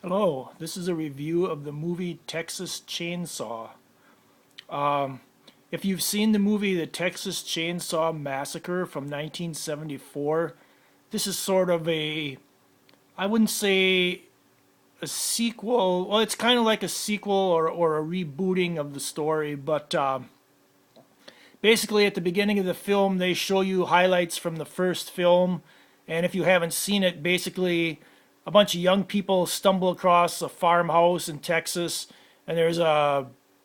Hello, this is a review of the movie Texas Chainsaw. Um, if you've seen the movie The Texas Chainsaw Massacre from 1974, this is sort of I wouldn't say a sequel. Well, it's kind of like a sequel or a rebooting of the story, but basically at the beginning of the film, they show you highlights from the first film. And if you haven't seen it, basically a bunch of young people stumble across a farmhouse in Texas, and there's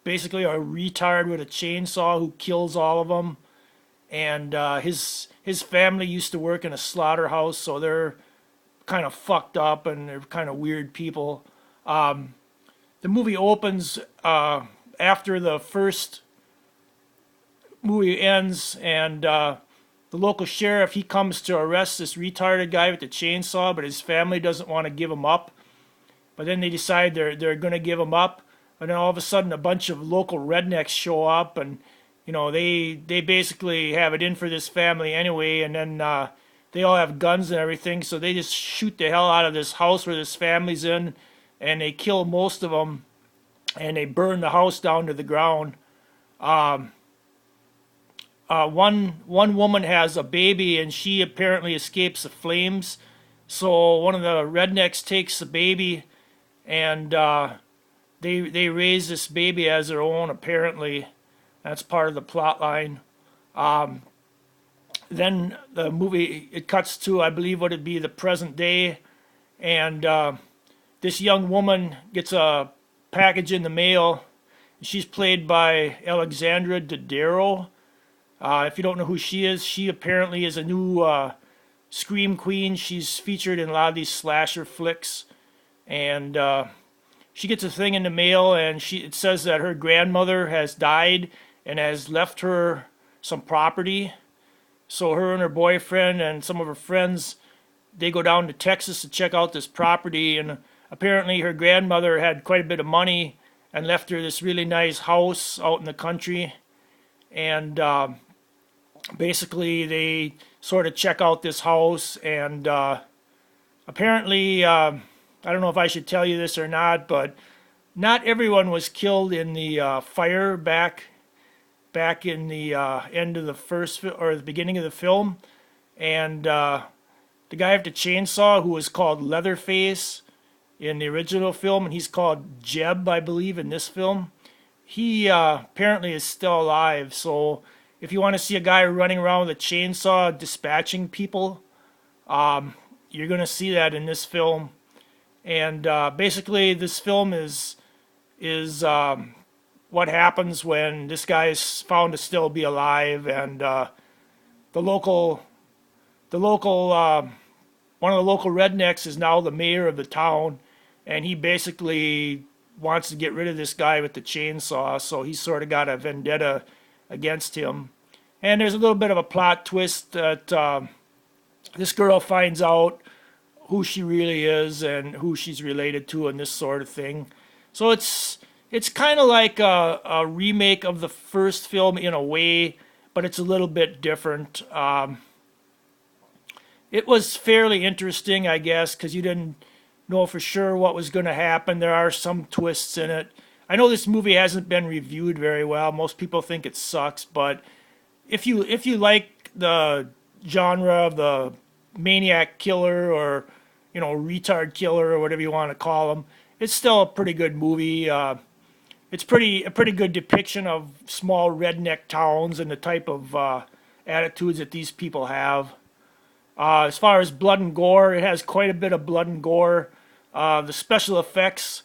basically a retard with a chainsaw who kills all of them. And his family used to work in a slaughterhouse, so they're kind of fucked up and they're kind of weird people. The movie opens after the first movie ends, and the local sheriff, he comes to arrest this retarded guy with the chainsaw, but his family doesn't want to give him up. But then they decide they're going to give him up, and then all of a sudden a bunch of local rednecks show up, and they basically have it in for this family anyway, and then they all have guns and everything, so they just shoot the hell out of this house where this family's in, and they kill most of them, and they burn the house down to the ground. One woman has a baby, and she apparently escapes the flames. So one of the rednecks takes the baby, and they raise this baby as their own. Apparently, that's part of the plot line. Then the movie, it cuts to, I believe, what it'd be the present day, and this young woman gets a package in the mail. She's played by Alexandra Daddario. If you don't know who she is, she apparently is a new scream queen. She's featured in a lot of these slasher flicks, and she gets a thing in the mail, and it says that her grandmother has died and has left her some property. So her and her boyfriend and some of her friends, they go down to Texas to check out this property, and apparently her grandmother had quite a bit of money and left her this really nice house out in the country. And basically they sort of check out this house, and apparently I don't know if I should tell you this or not, but not everyone was killed in the fire back in the end of the or the beginning of the film. And the guy with the chainsaw, who was called Leatherface in the original film, and he's called Jeb, I believe, in this film, he apparently is still alive. So if you want to see a guy running around with a chainsaw dispatching people, you're going to see that in this film. And basically, this film is what happens when this guy is found to still be alive, and the local the local one of the local rednecks is now the mayor of the town, and he basically wants to get rid of this guy with the chainsaw. So he's sort of got a vendetta against him. And there's a little bit of a plot twist that this girl finds out who she really is and who she's related to and this sort of thing. So it's kind of like a remake of the first film in a way, but it's a little bit different. It was fairly interesting, I guess, because you didn't know for sure what was going to happen. There are some twists in it. I know this movie hasn't been reviewed very well. Most people think it sucks, but if you like the genre of the maniac killer, or retard killer, or whatever you want to call them, it's still a pretty good movie. It's a pretty good depiction of small redneck towns and the type of attitudes that these people have. As far as blood and gore, it has quite a bit of blood and gore. The special effects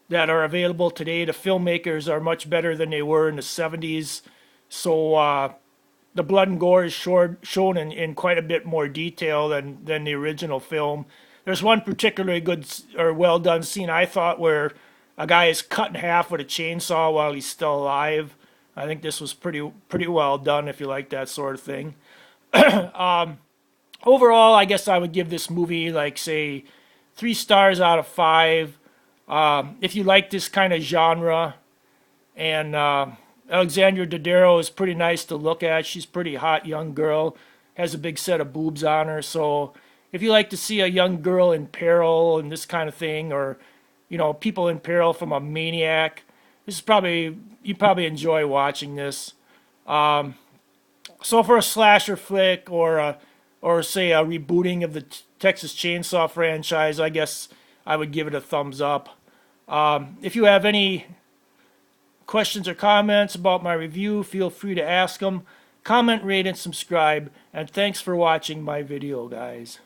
that are available today, the filmmakers are much better than they were in the 70s. So the blood and gore is shown in quite a bit more detail than the original film. There's one particularly good or well done scene, I thought, where a guy is cut in half with a chainsaw while he's still alive. I think this was pretty well done if you like that sort of thing. Overall, I guess I would give this movie, like, say, 3 stars out of 5. If you like this kind of genre, and Alexandra Daddario is pretty nice to look at. She's a pretty hot young girl, has a big set of boobs on her. So if you like to see a young girl in peril and this kind of thing, or you know, people in peril from a maniac. This is probably, you probably enjoy watching this. So for a slasher flick or say a rebooting of the Texas Chainsaw franchise, I guess I would give it a thumbs up. If you have any questions or comments about my review, feel free to ask them. Comment, rate, and subscribe. And thanks for watching my video, guys.